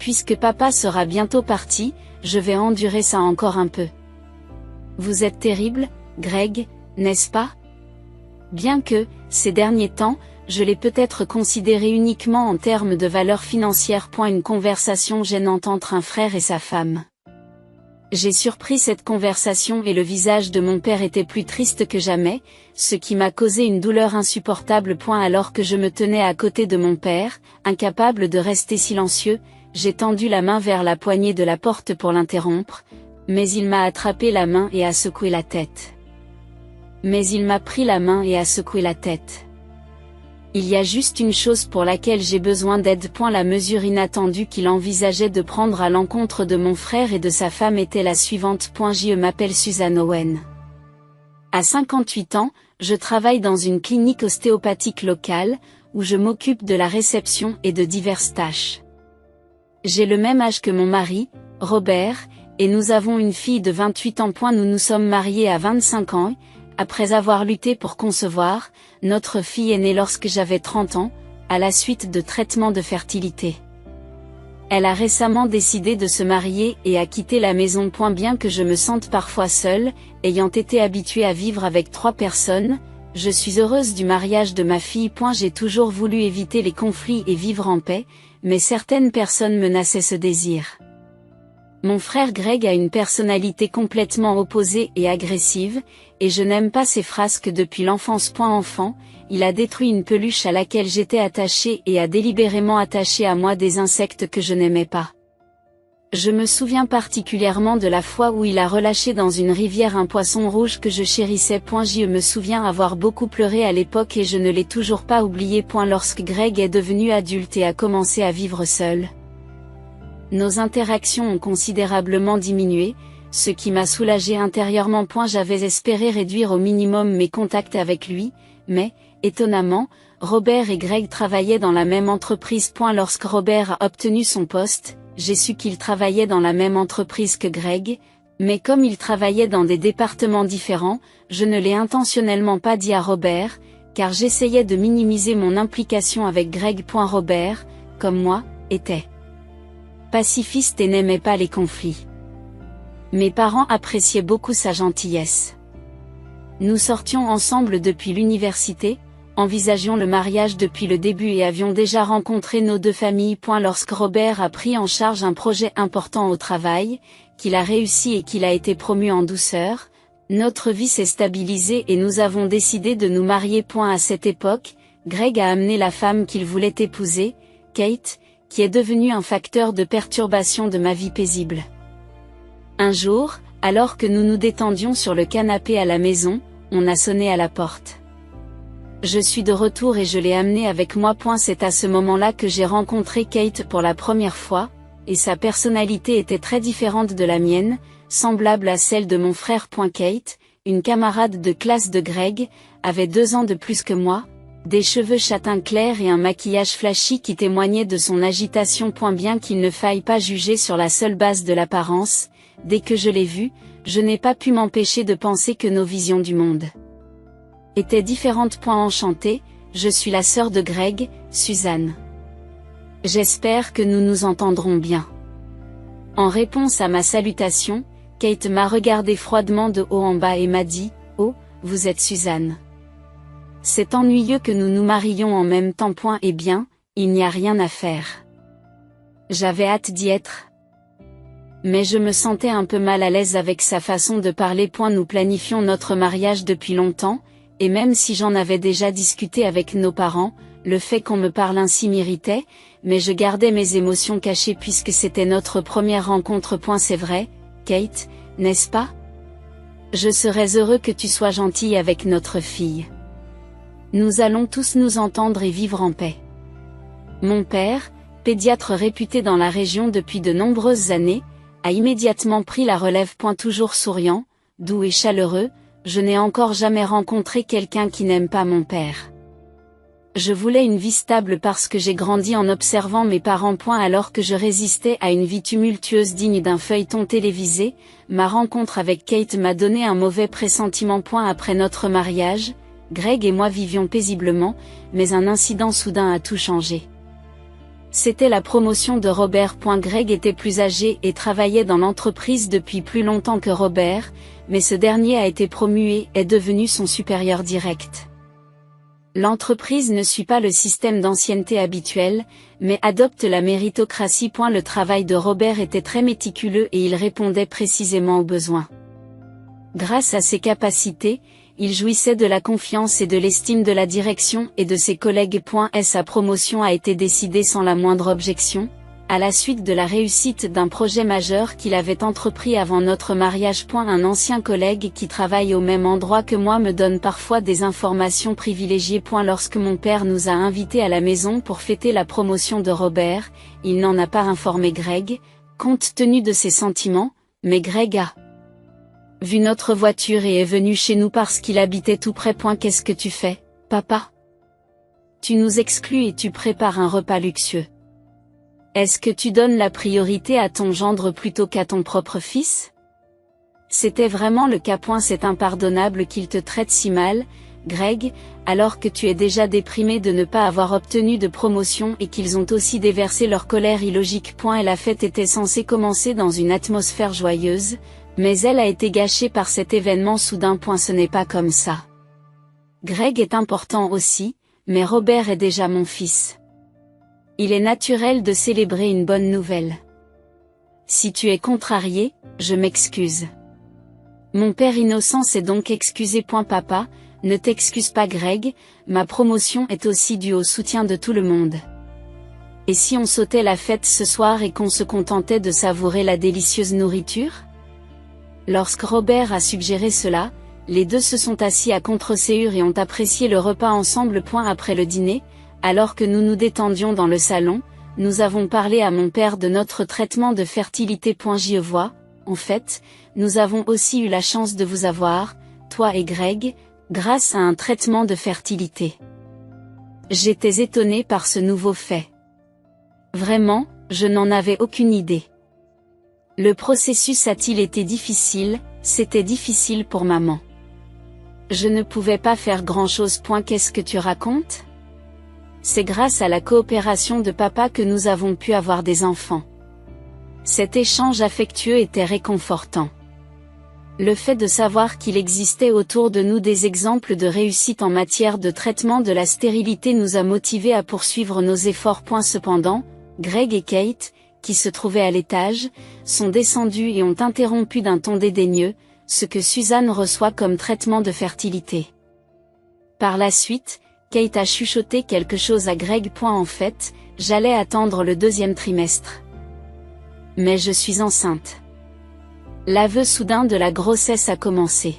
puisque papa sera bientôt parti, je vais endurer ça encore un peu. Vous êtes terrible, Greg, n'est-ce pas? Bien que, ces derniers temps, je l'ai peut-être considéré uniquement en termes de valeur financière. Une conversation gênante entre un frère et sa femme. J'ai surpris cette conversation et le visage de mon père était plus triste que jamais, ce qui m'a causé une douleur insupportable. Alors que je me tenais à côté de mon père, incapable de rester silencieux, j'ai tendu la main vers la poignée de la porte pour l'interrompre, mais il m'a attrapé la main et a secoué la tête. Il y a juste une chose pour laquelle j'ai besoin d'aide. La mesure inattendue qu'il envisageait de prendre à l'encontre de mon frère et de sa femme était la suivante. Je m'appelle Suzanne Owen. À 58 ans, je travaille dans une clinique ostéopathique locale, où je m'occupe de la réception et de diverses tâches. J'ai le même âge que mon mari, Robert, et nous avons une fille de 28 ans. Nous nous sommes mariés à 25 ans, après avoir lutté pour concevoir, notre fille est née lorsque j'avais 30 ans, à la suite de traitements de fertilité. Elle a récemment décidé de se marier et a quitté la maison. Bien que je me sente parfois seule, ayant été habituée à vivre avec 3 personnes, je suis heureuse du mariage de ma fille. J'ai toujours voulu éviter les conflits et vivre en paix, mais certaines personnes menaçaient ce désir. Mon frère Greg a une personnalité complètement opposée et agressive, et je n'aime pas ses frasques depuis l'enfance. Enfant, il a détruit une peluche à laquelle j'étais attachée et a délibérément attaché à moi des insectes que je n'aimais pas. Je me souviens particulièrement de la fois où il a relâché dans une rivière un poisson rouge que je chérissais. Je me souviens avoir beaucoup pleuré à l'époque et je ne l'ai toujours pas oublié. Lorsque Greg est devenu adulte et a commencé à vivre seul, nos interactions ont considérablement diminué, ce qui m'a soulagée intérieurement. J'avais espéré réduire au minimum mes contacts avec lui, mais, étonnamment, Robert et Greg travaillaient dans la même entreprise. Lorsque Robert a obtenu son poste, j'ai su qu'il travaillait dans la même entreprise que Greg, mais comme ils travaillaient dans des départements différents, je ne l'ai intentionnellement pas dit à Robert, car j'essayais de minimiser mon implication avec Greg. Robert, comme moi, était pacifiste et n'aimait pas les conflits. Mes parents appréciaient beaucoup sa gentillesse. Nous sortions ensemble depuis l'université, envisagions le mariage depuis le début et avions déjà rencontré nos 2 familles. Lorsque Robert a pris en charge un projet important au travail, qu'il a réussi et qu'il a été promu en douceur, notre vie s'est stabilisée et nous avons décidé de nous marier. À cette époque, Greg a amené la femme qu'il voulait épouser, Kate, qui est devenue un facteur de perturbation de ma vie paisible. Un jour, alors que nous nous détendions sur le canapé à la maison, on a sonné à la porte. Je suis de retour et je l'ai amenée avec moi. C'est à ce moment-là que j'ai rencontré Kate pour la première fois, et sa personnalité était très différente de la mienne, semblable à celle de mon frère. Kate, une camarade de classe de Greg, avait 2 ans de plus que moi, des cheveux châtain clair et un maquillage flashy qui témoignait de son agitation. Bien qu'il ne faille pas juger sur la seule base de l'apparence, dès que je l'ai vue, je n'ai pas pu m'empêcher de penser que nos visions du monde étaient différentes. Enchantée, je suis la sœur de Greg, Suzanne. J'espère que nous nous entendrons bien. En réponse à ma salutation, Kate m'a regardé froidement de haut en bas et m'a dit « Oh, vous êtes Suzanne. C'est ennuyeux que nous nous marions en même temps. Eh bien, il n'y a rien à faire. J'avais hâte d'y être. Mais je me sentais un peu mal à l'aise avec sa façon de parler. Nous planifions notre mariage depuis longtemps, et même si j'en avais déjà discuté avec nos parents, le fait qu'on me parle ainsi m'irritait, mais je gardais mes émotions cachées puisque c'était notre première rencontre. C'est vrai, Kate, n'est-ce pas? Je serais heureux que tu sois gentille avec notre fille. Nous allons tous nous entendre et vivre en paix. Mon père, pédiatre réputé dans la région depuis de nombreuses années, a immédiatement pris la relève. Toujours souriant, doux et chaleureux, je n'ai encore jamais rencontré quelqu'un qui n'aime pas mon père. Je voulais une vie stable parce que j'ai grandi en observant mes parents. Alors que je résistais à une vie tumultueuse digne d'un feuilleton télévisé, ma rencontre avec Kate m'a donné un mauvais pressentiment. Après notre mariage, Greg et moi vivions paisiblement, mais un incident soudain a tout changé. C'était la promotion de Robert. Greg était plus âgé et travaillait dans l'entreprise depuis plus longtemps que Robert, mais ce dernier a été promu et est devenu son supérieur direct. L'entreprise ne suit pas le système d'ancienneté habituel, mais adopte la méritocratie. Le travail de Robert était très méticuleux et il répondait précisément aux besoins. Grâce à ses capacités, il jouissait de la confiance et de l'estime de la direction et de ses collègues. Sa promotion a été décidée sans la moindre objection, à la suite de la réussite d'un projet majeur qu'il avait entrepris avant notre mariage. Un ancien collègue qui travaille au même endroit que moi me donne parfois des informations privilégiées. Lorsque mon père nous a invités à la maison pour fêter la promotion de Robert, il n'en a pas informé Greg, compte tenu de ses sentiments, mais Greg a vu notre voiture et est venu chez nous parce qu'il habitait tout près. Qu'est-ce que tu fais, papa? Tu nous exclus et tu prépares un repas luxueux. Est-ce que tu donnes la priorité à ton gendre plutôt qu'à ton propre fils? C'était vraiment le cas. C'est impardonnable qu'il te traite si mal, Greg, alors que tu es déjà déprimé de ne pas avoir obtenu de promotion et qu'ils ont aussi déversé leur colère illogique. Et la fête était censée commencer dans une atmosphère joyeuse, mais elle a été gâchée par cet événement soudain. Ce n'est pas comme ça. Greg est important aussi, mais Robert est déjà mon fils. Il est naturel de célébrer une bonne nouvelle. Si tu es contrarié, je m'excuse. Mon père innocent s'est donc excusé. Papa, ne t'excuse pas Greg, ma promotion est aussi due au soutien de tout le monde. Et si on sautait la fête ce soir et qu'on se contentait de savourer la délicieuse nourriture? Lorsque Robert a suggéré cela, les deux se sont assis à contre-séhure et ont apprécié le repas ensemble. Après le dîner, alors que nous nous détendions dans le salon, nous avons parlé à mon père de notre traitement de fertilité. J'y vois, en fait, nous avons aussi eu la chance de vous avoir, toi et Greg, grâce à un traitement de fertilité. J'étais étonnée par ce nouveau fait. Vraiment, je n'en avais aucune idée. Le processus a-t-il été difficile? C'était difficile pour maman. Je ne pouvais pas faire grand-chose. Qu'est-ce que tu racontes? C'est grâce à la coopération de papa que nous avons pu avoir des enfants. Cet échange affectueux était réconfortant. Le fait de savoir qu'il existait autour de nous des exemples de réussite en matière de traitement de la stérilité nous a motivés à poursuivre nos efforts. Cependant, Greg et Kate, qui se trouvaient à l'étage, sont descendus et ont interrompu d'un ton dédaigneux, ce que Suzanne reçoit comme traitement de fertilité. Par la suite, Kate a chuchoté quelque chose à Greg. En fait, j'allais attendre le 2e trimestre. Mais je suis enceinte. L'aveu soudain de la grossesse a commencé.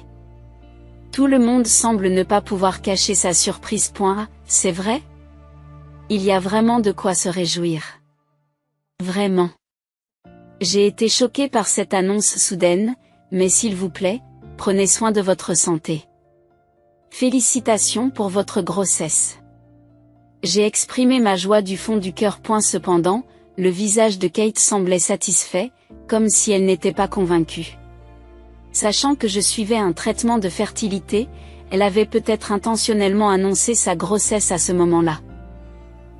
Tout le monde semble ne pas pouvoir cacher sa surprise. C'est vrai? Il y a vraiment de quoi se réjouir. Vraiment. J'ai été choquée par cette annonce soudaine, mais s'il vous plaît, prenez soin de votre santé. Félicitations pour votre grossesse. J'ai exprimé ma joie du fond du cœur. Cependant, le visage de Kate semblait satisfait, comme si elle n'était pas convaincue. Sachant que je suivais un traitement de fertilité, elle avait peut-être intentionnellement annoncé sa grossesse à ce moment-là.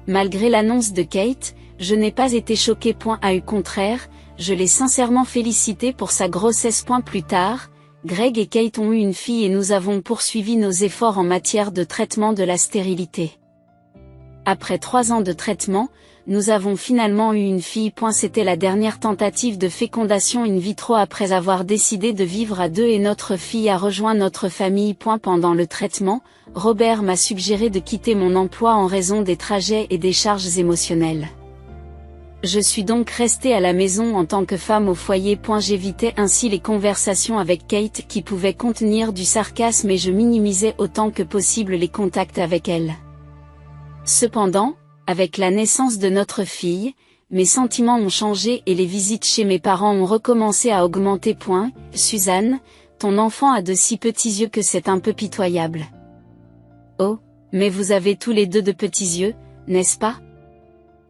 Malgré l'annonce de Kate, je n'ai pas été choquée. Au contraire, je l'ai sincèrement félicitée pour sa grossesse. Plus tard, Greg et Kate ont eu une fille et nous avons poursuivi nos efforts en matière de traitement de la stérilité. Après 3 ans de traitement, nous avons finalement eu une fille. C'était la dernière tentative de fécondation in vitro après avoir décidé de vivre à 2 et notre fille a rejoint notre famille. Pendant le traitement, Robert m'a suggéré de quitter mon emploi en raison des trajets et des charges émotionnelles. Je suis donc restée à la maison en tant que femme au foyer. J'évitais ainsi les conversations avec Kate qui pouvaient contenir du sarcasme et je minimisais autant que possible les contacts avec elle. Cependant, avec la naissance de notre fille, mes sentiments ont changé et les visites chez mes parents ont recommencé à augmenter. Suzanne, ton enfant a de si petits yeux que c'est un peu pitoyable. Oh, mais vous avez tous les deux de petits yeux, n'est-ce pas?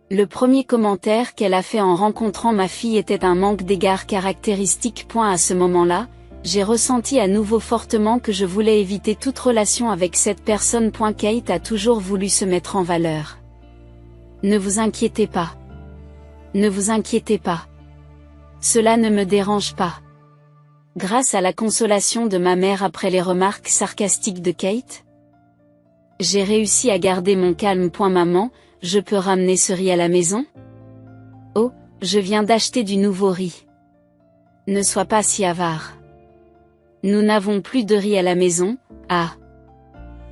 Le premier commentaire qu'elle a fait en rencontrant ma fille était un manque d'égard caractéristique. À ce moment-là, j'ai ressenti à nouveau fortement que je voulais éviter toute relation avec cette personne. Kate a toujours voulu se mettre en valeur. Ne vous inquiétez pas. Ne vous inquiétez pas. Cela ne me dérange pas. Grâce à la consolation de ma mère après les remarques sarcastiques de Kate, j'ai réussi à garder mon calme. Maman, je peux ramener ce riz à la maison? Oh, je viens d'acheter du nouveau riz. Ne sois pas si avare. Nous n'avons plus de riz à la maison, ah.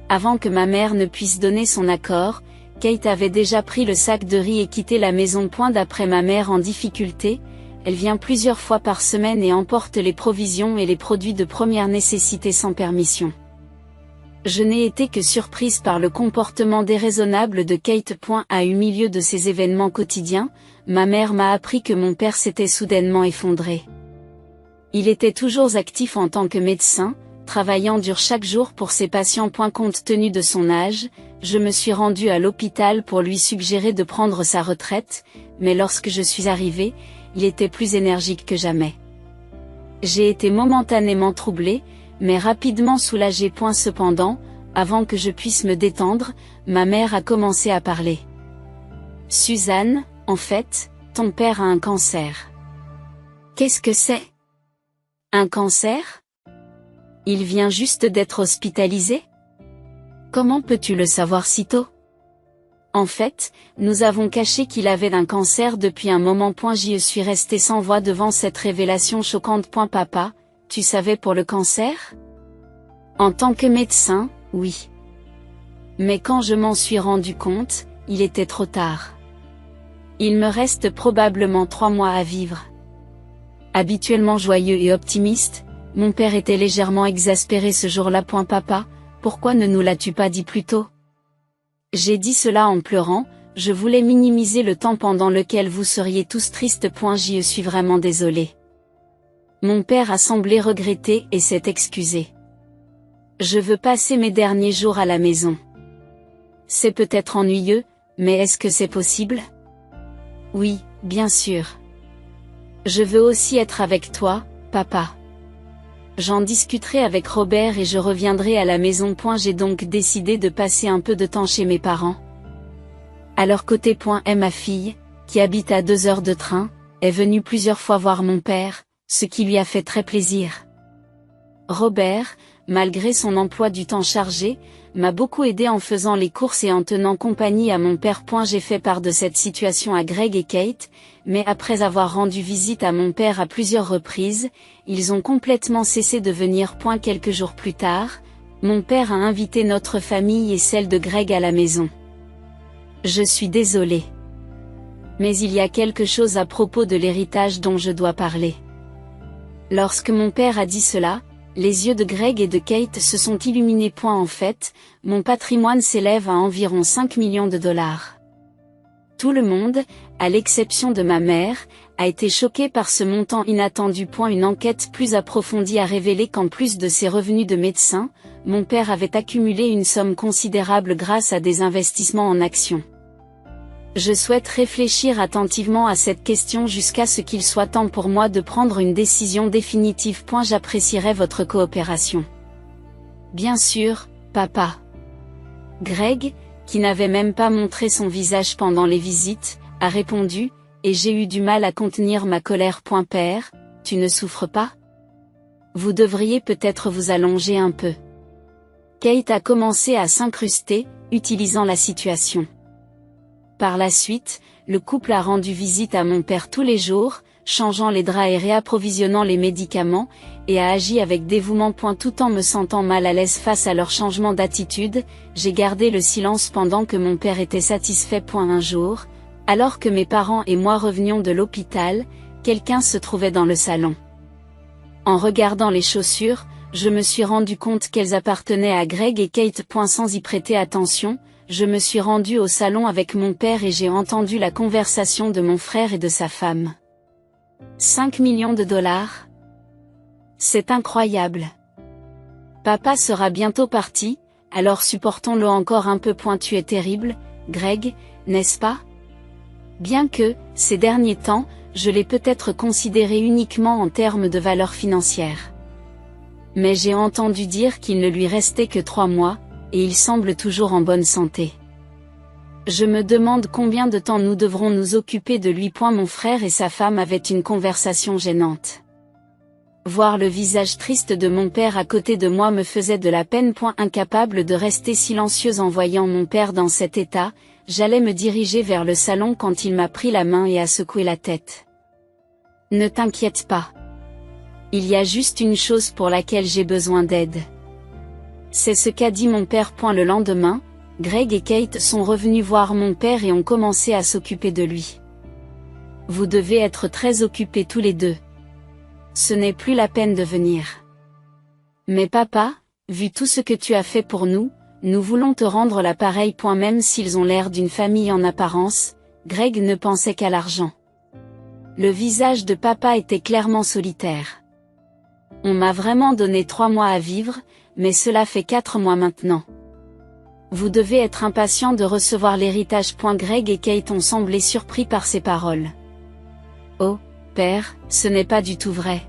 Avant que ma mère ne puisse donner son accord, Kate avait déjà pris le sac de riz et quitté la maison. D'après ma mère en difficulté, elle vient plusieurs fois par semaine et emporte les provisions et les produits de première nécessité sans permission. Je n'ai été que surprise par le comportement déraisonnable de Kate. Au milieu de ces événements quotidiens, ma mère m'a appris que mon père s'était soudainement effondré. Il était toujours actif en tant que médecin, travaillant dur chaque jour pour ses patients. Compte tenu de son âge, je me suis rendue à l'hôpital pour lui suggérer de prendre sa retraite, mais lorsque je suis arrivée, il était plus énergique que jamais. J'ai été momentanément troublée, mais rapidement soulagée. Cependant, avant que je puisse me détendre, ma mère a commencé à parler. Suzanne, en fait, ton père a un cancer. Qu'est-ce que c'est? Un cancer? Il vient juste d'être hospitalisé? Comment peux-tu le savoir si tôt? En fait, nous avons caché qu'il avait un cancer depuis un moment. Je suis restée sans voix devant cette révélation choquante. Papa, tu savais pour le cancer? En tant que médecin, oui. Mais quand je m'en suis rendu compte, il était trop tard. Il me reste probablement 3 mois à vivre. Habituellement joyeux et optimiste, mon père était légèrement exaspéré ce jour-là. Papa, pourquoi ne nous l'as-tu pas dit plus tôt? J'ai dit cela en pleurant, je voulais minimiser le temps pendant lequel vous seriez tous tristes. Je suis vraiment désolée. Mon père a semblé regretter et s'est excusé. Je veux passer mes derniers jours à la maison. C'est peut-être ennuyeux, mais est-ce que c'est possible? Oui, bien sûr. Je veux aussi être avec toi, papa. J'en discuterai avec Robert et je reviendrai à la maison. J'ai donc décidé de passer un peu de temps chez mes parents. À leur côté. Ma fille, qui habite à 2 heures de train, est venue plusieurs fois voir mon père, ce qui lui a fait très plaisir. Robert, malgré son emploi du temps chargé, m'a beaucoup aidé en faisant les courses et en tenant compagnie à mon père. J'ai fait part de cette situation à Greg et Kate, mais après avoir rendu visite à mon père à plusieurs reprises, ils ont complètement cessé de venir. Quelques jours plus tard, mon père a invité notre famille et celle de Greg à la maison. Je suis désolée. Mais il y a quelque chose à propos de l'héritage dont je dois parler. Lorsque mon père a dit cela, les yeux de Greg et de Kate se sont illuminés. En fait, mon patrimoine s'élève à environ 5 millions de dollars. Tout le monde, à l'exception de ma mère, a été choqué par ce montant inattendu. Une enquête plus approfondie a révélé qu'en plus de ses revenus de médecin, mon père avait accumulé une somme considérable grâce à des investissements en actions. Je souhaite réfléchir attentivement à cette question jusqu'à ce qu'il soit temps pour moi de prendre une décision définitive. J'apprécierais votre coopération. Bien sûr, papa. Greg, qui n'avait même pas montré son visage pendant les visites, a répondu, et j'ai eu du mal à contenir ma colère. Père, tu ne souffres pas? Vous devriez peut-être vous allonger un peu. Kate a commencé à s'incruster, utilisant la situation. Par la suite, le couple a rendu visite à mon père tous les jours, changeant les draps et réapprovisionnant les médicaments, et a agi avec dévouement. Tout en me sentant mal à l'aise face à leur changement d'attitude, j'ai gardé le silence pendant que mon père était satisfait. Un jour, alors que mes parents et moi revenions de l'hôpital, quelqu'un se trouvait dans le salon. En regardant les chaussures, je me suis rendu compte qu'elles appartenaient à Greg et Kate. Sans y prêter attention, je me suis rendue au salon avec mon père et j'ai entendu la conversation de mon frère et de sa femme. 5 millions de dollars? C'est incroyable. Papa sera bientôt parti, alors supportons-le encore un peu. Tu es terrible, Greg, n'est-ce pas? Bien que, ces derniers temps, je l'ai peut-être considéré uniquement en termes de valeur financière. Mais j'ai entendu dire qu'il ne lui restait que 3 mois, et il semble toujours en bonne santé. Je me demande combien de temps nous devrons nous occuper de lui. Mon frère et sa femme avaient une conversation gênante. Voir le visage triste de mon père à côté de moi me faisait de la peine. Incapable de rester silencieuse en voyant mon père dans cet état, j'allais me diriger vers le salon quand il m'a pris la main et a secoué la tête. Ne t'inquiète pas. Il y a juste une chose pour laquelle j'ai besoin d'aide. C'est ce qu'a dit mon père. Le lendemain, Greg et Kate sont revenus voir mon père et ont commencé à s'occuper de lui. Vous devez être très occupés tous les deux. Ce n'est plus la peine de venir. Mais papa, vu tout ce que tu as fait pour nous, nous voulons te rendre l'appareil. Même s'ils ont l'air d'une famille en apparence, Greg ne pensait qu'à l'argent. Le visage de papa était clairement solitaire. On m'a vraiment donné 3 mois à vivre, mais cela fait 4 mois maintenant. Vous devez être impatient de recevoir l'héritage. Greg et Kate ont semblé surpris par ces paroles. Oh, père, ce n'est pas du tout vrai.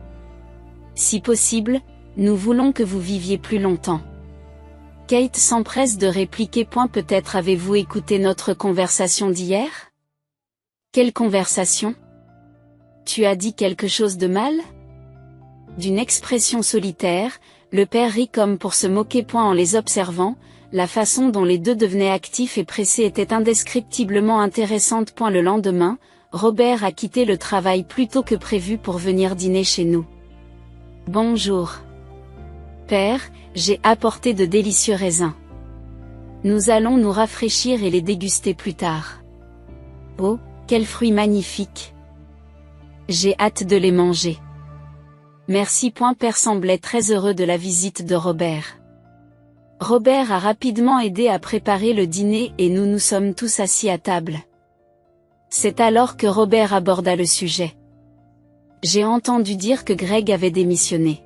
Si possible, nous voulons que vous viviez plus longtemps. Kate s'empresse de répliquer. Peut-être avez-vous écouté notre conversation d'hier? Quelle conversation? Tu as dit quelque chose de mal? D'une expression solitaire, le père rit comme pour se moquer. En les observant, la façon dont les deux devenaient actifs et pressés était indescriptiblement intéressante. Le lendemain, Robert a quitté le travail plus tôt que prévu pour venir dîner chez nous. Bonjour. Père, j'ai apporté de délicieux raisins. Nous allons nous rafraîchir et les déguster plus tard. Oh, quels fruits magnifiques! J'ai hâte de les manger. Merci. Père semblait très heureux de la visite de Robert. Robert a rapidement aidé à préparer le dîner et nous nous sommes tous assis à table. C'est alors que Robert aborda le sujet. J'ai entendu dire que Greg avait démissionné.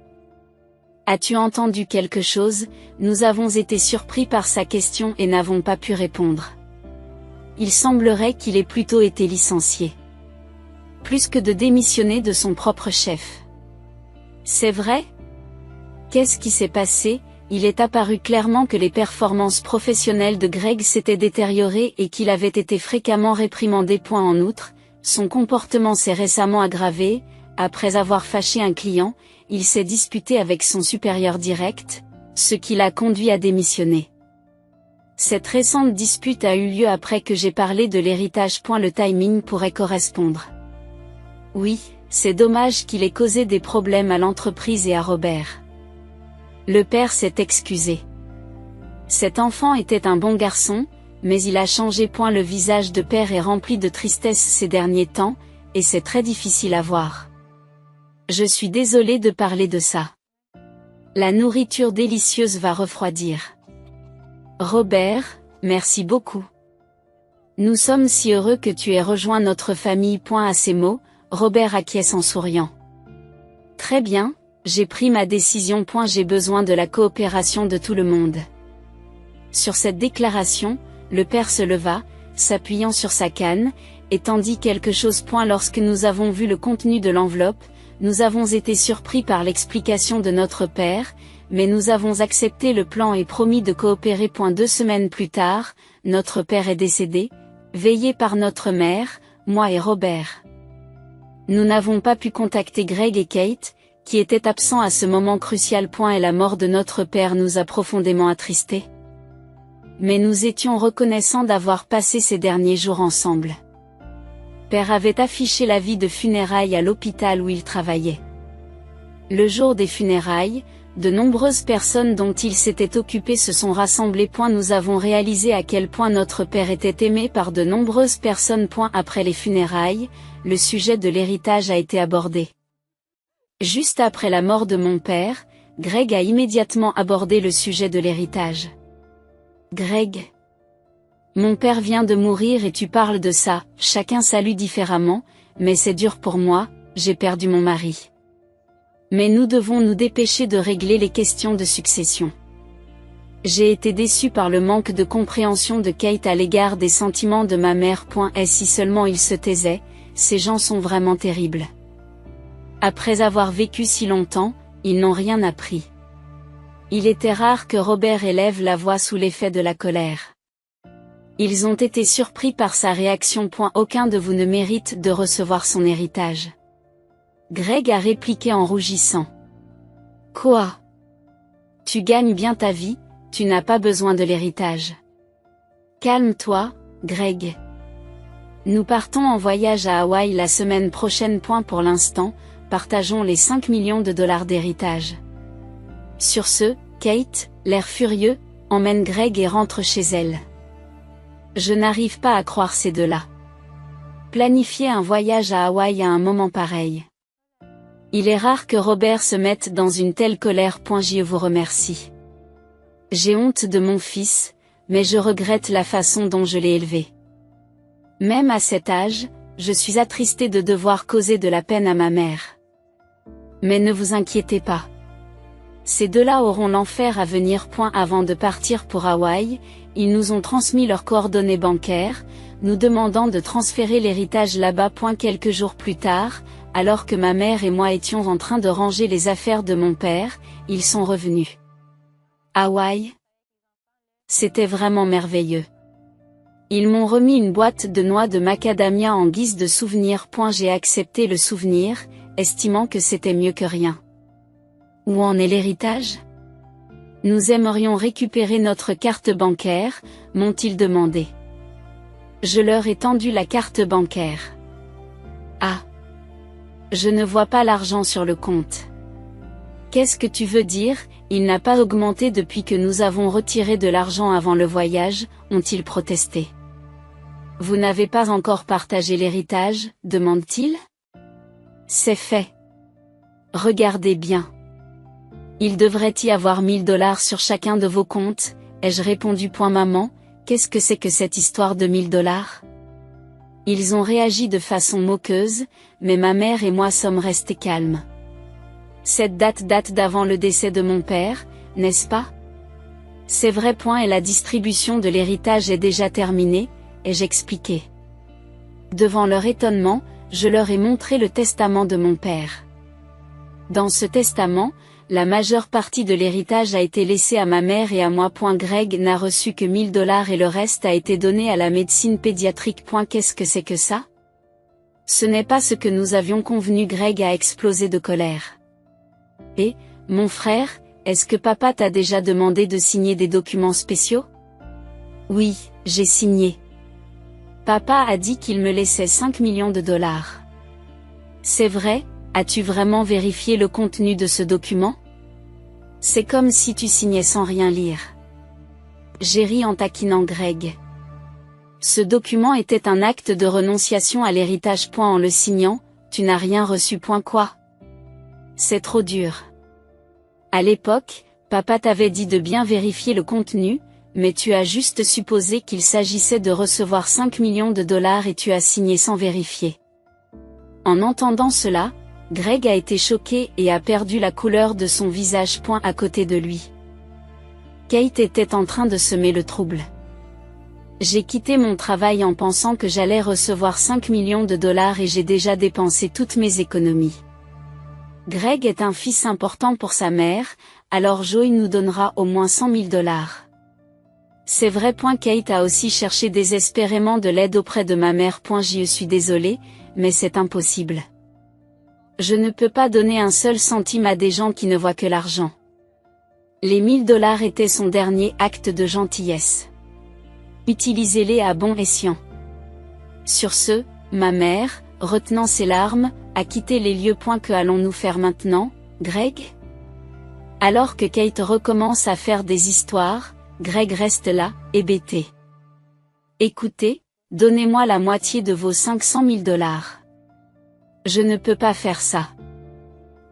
As-tu entendu quelque chose? Nous avons été surpris par sa question et n'avons pas pu répondre. Il semblerait qu'il ait plutôt été licencié. Plus que de démissionner de son propre chef. C'est vrai? Qu'est-ce qui s'est passé? Il est apparu clairement que les performances professionnelles de Greg s'étaient détériorées et qu'il avait été fréquemment réprimandé. En outre, son comportement s'est récemment aggravé. Après avoir fâché un client, il s'est disputé avec son supérieur direct, ce qui l'a conduit à démissionner. Cette récente dispute a eu lieu après que j'ai parlé de l'héritage. Le timing pourrait correspondre. Oui, c'est dommage qu'il ait causé des problèmes à l'entreprise et à Robert. Le père s'est excusé. Cet enfant était un bon garçon, mais il a changé. Le visage de père est rempli de tristesse ces derniers temps, et c'est très difficile à voir. Je suis désolé de parler de ça. La nourriture délicieuse va refroidir. Robert, merci beaucoup. Nous sommes si heureux que tu aies rejoint notre famille. À ces mots, Robert acquiesce en souriant. Très bien, j'ai pris ma décision. J'ai besoin de la coopération de tout le monde. Sur cette déclaration, le père se leva, s'appuyant sur sa canne, et tendit quelque chose. Lorsque nous avons vu le contenu de l'enveloppe, nous avons été surpris par l'explication de notre père, mais nous avons accepté le plan et promis de coopérer. 2 semaines plus tard, notre père est décédé, veillé par notre mère, moi et Robert. Nous n'avons pas pu contacter Greg et Kate, qui étaient absents à ce moment crucial. Et la mort de notre père nous a profondément attristés. Mais nous étions reconnaissants d'avoir passé ces derniers jours ensemble. Père avait affiché l'avis de funérailles à l'hôpital où il travaillait. Le jour des funérailles, de nombreuses personnes dont il s'était occupé se sont rassemblées. Nous avons réalisé à quel point notre père était aimé par de nombreuses personnes. Après les funérailles, le sujet de l'héritage a été abordé. Juste après la mort de mon père, Greg a immédiatement abordé le sujet de l'héritage. Greg. Mon père vient de mourir et tu parles de ça. Chacun salue différemment, mais c'est dur pour moi, j'ai perdu mon mari. Mais nous devons nous dépêcher de régler les questions de succession. J'ai été déçu par le manque de compréhension de Kate à l'égard des sentiments de ma mère. Et si seulement il se taisait, ces gens sont vraiment terribles. Après avoir vécu si longtemps, ils n'ont rien appris. Il était rare que Robert élève la voix sous l'effet de la colère. Ils ont été surpris par sa réaction. Aucun de vous ne mérite de recevoir son héritage. Greg a répliqué en rougissant. Quoi? Tu gagnes bien ta vie, tu n'as pas besoin de l'héritage. Calme-toi, Greg. Nous partons en voyage à Hawaï la semaine prochaine. Pour l'instant, partageons les 5 millions de dollars d'héritage. Sur ce, Kate, l'air furieux, emmène Greg et rentre chez elle. Je n'arrive pas à croire ces deux-là. Planifier un voyage à Hawaï à un moment pareil. Il est rare que Robert se mette dans une telle colère. Je vous remercie. J'ai honte de mon fils, mais je regrette la façon dont je l'ai élevé. Même à cet âge, je suis attristée de devoir causer de la peine à ma mère. Mais ne vous inquiétez pas. Ces deux-là auront l'enfer à venir. Avant de partir pour Hawaï, ils nous ont transmis leurs coordonnées bancaires, nous demandant de transférer l'héritage là-bas. Quelques jours plus tard, alors que ma mère et moi étions en train de ranger les affaires de mon père, ils sont revenus. Hawaï? C'était vraiment merveilleux. Ils m'ont remis une boîte de noix de macadamia en guise de souvenir. J'ai accepté le souvenir, estimant que c'était mieux que rien. Où en est l'héritage? Nous aimerions récupérer notre carte bancaire, m'ont-ils demandé. Je leur ai tendu la carte bancaire. Ah! Je ne vois pas l'argent sur le compte. Qu'est-ce que tu veux dire? Il n'a pas augmenté depuis que nous avons retiré de l'argent avant le voyage, ont-ils protesté. Vous n'avez pas encore partagé l'héritage, demande-t-il? C'est fait. Regardez bien. Il devrait y avoir 1000 dollars sur chacun de vos comptes, ai-je répondu. Maman, qu'est-ce que c'est que cette histoire de 1000 dollars? Ils ont réagi de façon moqueuse, mais ma mère et moi sommes restés calmes. Cette date date d'avant le décès de mon père, n'est-ce pas? C'est vrai. Et la distribution de l'héritage est déjà terminée, ai-je expliqué. Devant leur étonnement, je leur ai montré le testament de mon père. Dans ce testament, la majeure partie de l'héritage a été laissée à ma mère et à moi. Greg n'a reçu que 1000 dollars et le reste a été donné à la médecine pédiatrique. Qu'est-ce que c'est que ça? Ce n'est pas ce que nous avions convenu. Greg a explosé de colère. Et, mon frère, est-ce que papa t'a déjà demandé de signer des documents spéciaux? Oui, j'ai signé. Papa a dit qu'il me laissait 5 millions de dollars. C'est vrai? As-tu vraiment vérifié le contenu de ce document? C'est comme si tu signais sans rien lire. J'ai ri en taquinant Greg. Ce document était un acte de renonciation à l'héritage. En le signant, tu n'as rien reçu. Quoi? C'est trop dur. À l'époque, papa t'avait dit de bien vérifier le contenu, mais tu as juste supposé qu'il s'agissait de recevoir 5 millions de dollars et tu as signé sans vérifier. En entendant cela, Greg a été choqué et a perdu la couleur de son visage. À côté de lui, Kate était en train de semer le trouble. J'ai quitté mon travail en pensant que j'allais recevoir 5 millions de dollars et j'ai déjà dépensé toutes mes économies. Greg est un fils important pour sa mère, alors Joey nous donnera au moins 100 000 dollars. C'est vrai. Kate a aussi cherché désespérément de l'aide auprès de ma mère. Je suis désolée, mais c'est impossible. Je ne peux pas donner un seul centime à des gens qui ne voient que l'argent. Les 1000 dollars étaient son dernier acte de gentillesse. Utilisez-les à bon escient. Sur ce, ma mère, retenant ses larmes, a quitté les lieux. Que allons-nous faire maintenant, Greg? Alors que Kate recommence à faire des histoires, Greg reste là, hébété. Écoutez, donnez-moi la moitié de vos 500 000 dollars. Je ne peux pas faire ça.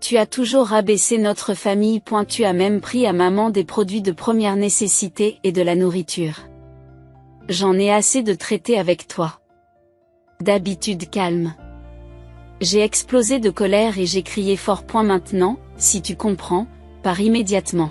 Tu as toujours rabaissé notre famille. Tu as même pris à maman des produits de première nécessité et de la nourriture. J'en ai assez de traiter avec toi. D'habitude calme. J'ai explosé de colère et j'ai crié fort. Maintenant, si tu comprends, pars immédiatement.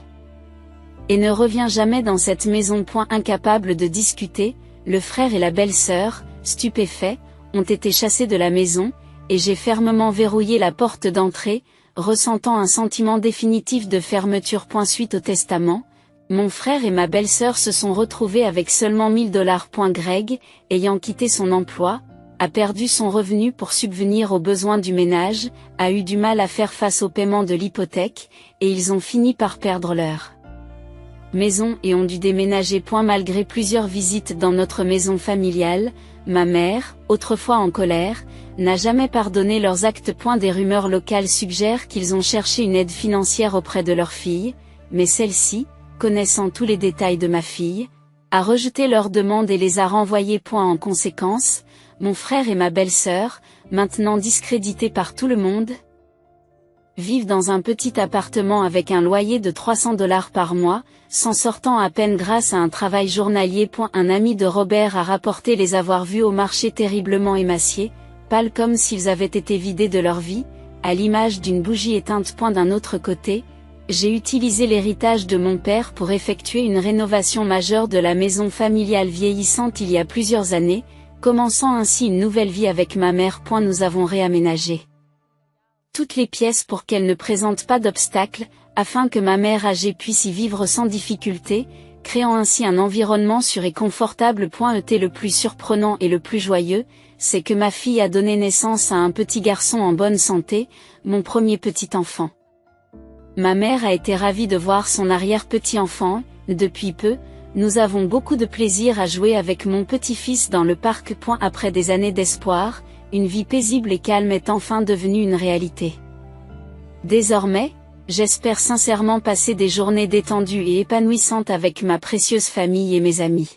Et ne reviens jamais dans cette maison. Incapable de discuter, le frère et la belle-sœur, stupéfaits, ont été chassés de la maison, et j'ai fermement verrouillé la porte d'entrée, ressentant un sentiment définitif de fermeture. Suite au testament, Mon frère et ma belle-sœur se sont retrouvés avec seulement 1000 $. Greg, ayant quitté son emploi, a perdu son revenu pour subvenir aux besoins du ménage, a eu du mal à faire face au paiement de l'hypothèque, et ils ont fini par perdre leur maison et ont dû déménager. Malgré plusieurs visites dans notre maison familiale, ma mère, autrefois en colère, n'a jamais pardonné leurs actes. Des rumeurs locales suggèrent qu'ils ont cherché une aide financière auprès de leur fille, mais celle-ci, connaissant tous les détails de ma fille, a rejeté leur demande et les a renvoyés. En conséquence, mon frère et ma belle-sœur, maintenant discrédités par tout le monde, vivent dans un petit appartement avec un loyer de 300 $ par mois, s'en sortant à peine grâce à un travail journalier. Un ami de Robert a rapporté les avoir vus au marché terriblement émaciés, pâles comme s'ils avaient été vidés de leur vie, à l'image d'une bougie éteinte. D'un autre côté, j'ai utilisé l'héritage de mon père pour effectuer une rénovation majeure de la maison familiale vieillissante il y a plusieurs années, commençant ainsi une nouvelle vie avec ma mère. Nous avons réaménagé toutes les pièces pour qu'elles ne présentent pas d'obstacles, afin que ma mère âgée puisse y vivre sans difficulté, créant ainsi un environnement sûr et confortable. Le plus surprenant et le plus joyeux, c'est que ma fille a donné naissance à un petit garçon en bonne santé, mon premier petit enfant. Ma mère a été ravie de voir son arrière-petit-enfant. Depuis peu, nous avons beaucoup de plaisir à jouer avec mon petit-fils dans le parc. Après des années d'espoir, une vie paisible et calme est enfin devenue une réalité. Désormais, j'espère sincèrement passer des journées détendues et épanouissantes avec ma précieuse famille et mes amis.